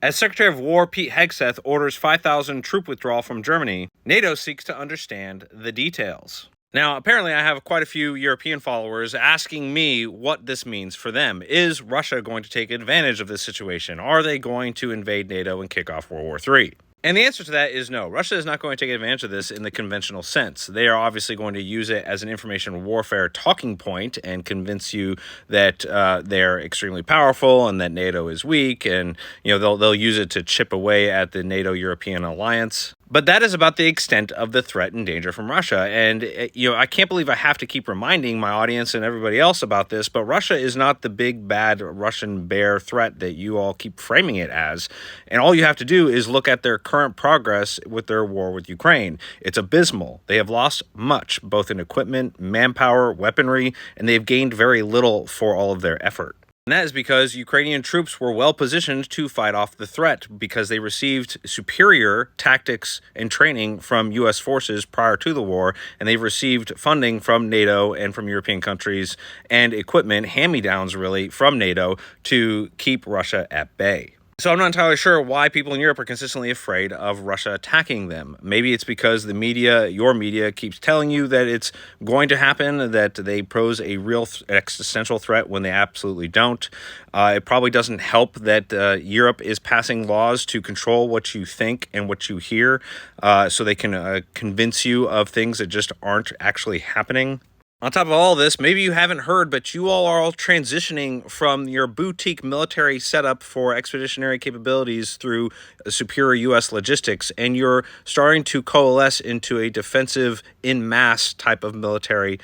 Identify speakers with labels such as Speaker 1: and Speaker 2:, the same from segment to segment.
Speaker 1: As Secretary of War Pete Hegseth orders 5,000 troop withdrawal from Germany, NATO seeks to understand the details. Now, apparently, I have quite a few European followers asking me what this means for them. Is Russia going to take advantage of this situation? Are they going to invade NATO and kick off World War III? And the answer to that is no. Russia is not going to take advantage of this in the conventional sense. They are obviously going to use it as an information warfare talking point and convince you that they're extremely powerful and that NATO is weak, and they'll use it to chip away at the NATO-European alliance. But that is about the extent of the threat and danger from Russia. And, I can't believe I have to keep reminding my audience and everybody else about this, but Russia is not the big, bad Russian bear threat that you all keep framing it as. And all you have to do is look at their current progress with their war with Ukraine. It's abysmal. They have lost much, both in equipment, manpower, weaponry, and they've gained very little for all of their effort. And that is because Ukrainian troops were well positioned to fight off the threat because they received superior tactics and training from U.S. forces prior to the war, and they've received funding from NATO and from European countries and equipment, hand-me-downs really, from NATO to keep Russia at bay. So I'm not entirely sure why people in Europe are consistently afraid of Russia attacking them. Maybe it's because the media, your media, keeps telling you that it's going to happen, that they pose a real existential threat when they absolutely don't. It probably doesn't help that Europe is passing laws to control what you think and what you hear, so they can convince you of things that just aren't actually happening. On top of all this, maybe you haven't heard, but you all are all transitioning from your boutique military setup for expeditionary capabilities through superior U.S. logistics, and you're starting to coalesce into a defensive en masse type of military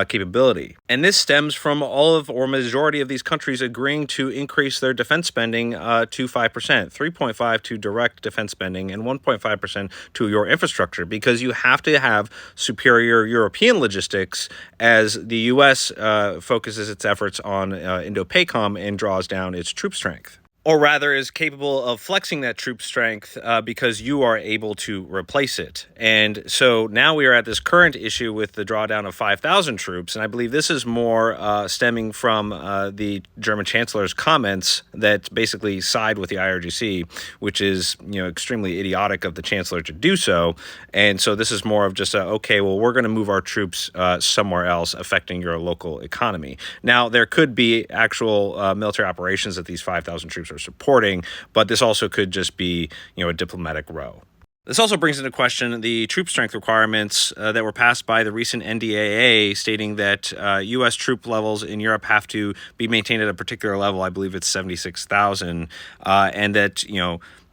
Speaker 1: capability. And this stems from all of or majority of these countries agreeing to increase their defense spending to 5%, 3.5% to direct defense spending, and 1.5% to your infrastructure, because you have to have superior European logistics as the U.S. Focuses its efforts on Indo-PACOM and draws down its troop strength. Or rather is capable of flexing that troop strength because you are able to replace it. And so now we are at this current issue with the drawdown of 5,000 troops, and I believe this is more stemming from the German Chancellor's comments that basically side with the IRGC, which is extremely idiotic of the Chancellor to do so. And so this is more of just we're going to move our troops somewhere else, affecting your local economy. Now, there could be actual military operations that these 5,000 troops are supporting, but this also could just be, a diplomatic row. This also brings into question the troop strength requirements that were passed by the recent NDAA, stating that U.S. troop levels in Europe have to be maintained at a particular level. I believe it's 76,000, and that,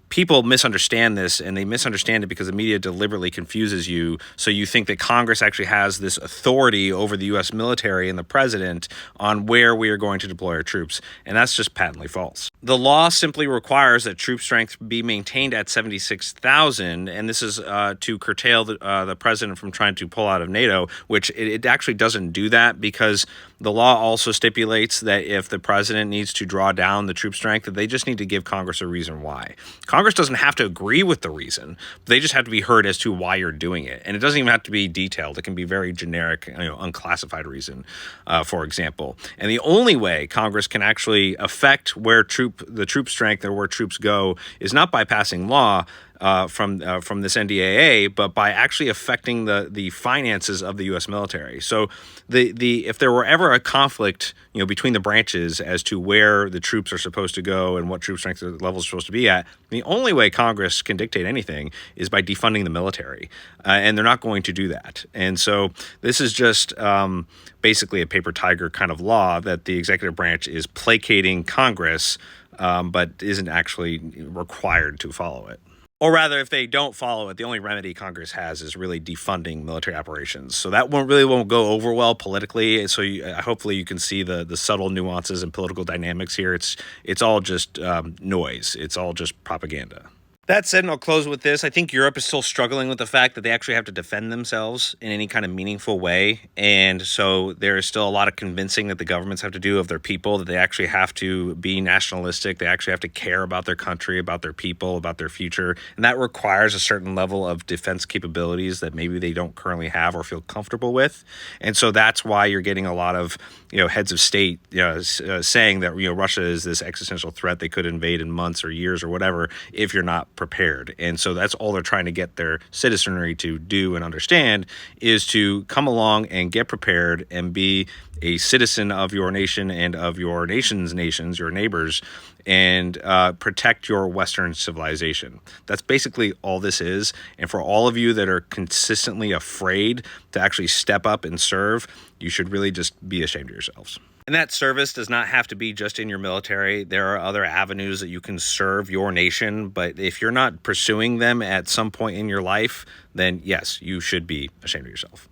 Speaker 1: people misunderstand this, and they misunderstand it because the media deliberately confuses you. So you think that Congress actually has this authority over the U.S. military and the president on where we are going to deploy our troops. And that's just patently false. The law simply requires that troop strength be maintained at 76,000. And this is to curtail the president from trying to pull out of NATO, which it actually doesn't do that, because the law also stipulates that if the president needs to draw down the troop strength, that they just need to give Congress a reason why. Congress doesn't have to agree with the reason. They just have to be heard as to why you're doing it. And it doesn't even have to be detailed. It can be very generic, unclassified reason, for example. And the only way Congress can actually affect where the troop strength or where troops go is not by passing law from this NDAA, but by actually affecting the finances of the U.S. military. So if there were ever a conflict, between the branches as to where the troops are supposed to go and what troop strength levels are supposed to be at, the only way Congress can dictate anything is by defunding the military, and they're not going to do that. And so this is just basically a paper tiger kind of law that the executive branch is placating Congress, but isn't actually required to follow it. Or rather, if they don't follow it, the only remedy Congress has is really defunding military operations. So that won't go over well politically. So hopefully you can see the subtle nuances and political dynamics here. It's all just noise. It's all just propaganda. That said, and I'll close with this. I think Europe is still struggling with the fact that they actually have to defend themselves in any kind of meaningful way. And so there is still a lot of convincing that the governments have to do of their people, that they actually have to be nationalistic. They actually have to care about their country, about their people, about their future. And that requires a certain level of defense capabilities that maybe they don't currently have or feel comfortable with. And so that's why you're getting a lot of, heads of state, saying that, Russia is this existential threat. They could invade in months or years or whatever if you're not prepared. And so that's all they're trying to get their citizenry to do and understand, is to come along and get prepared and be a citizen of your nation and of your nation's nations, your neighbors, and protect your Western civilization. That's basically all this is. And for all of you that are consistently afraid to actually step up and serve, you should really just be ashamed of yourselves. And that service does not have to be just in your military. There are other avenues that you can serve your nation. But if you're not pursuing them at some point in your life, then yes, you should be ashamed of yourself.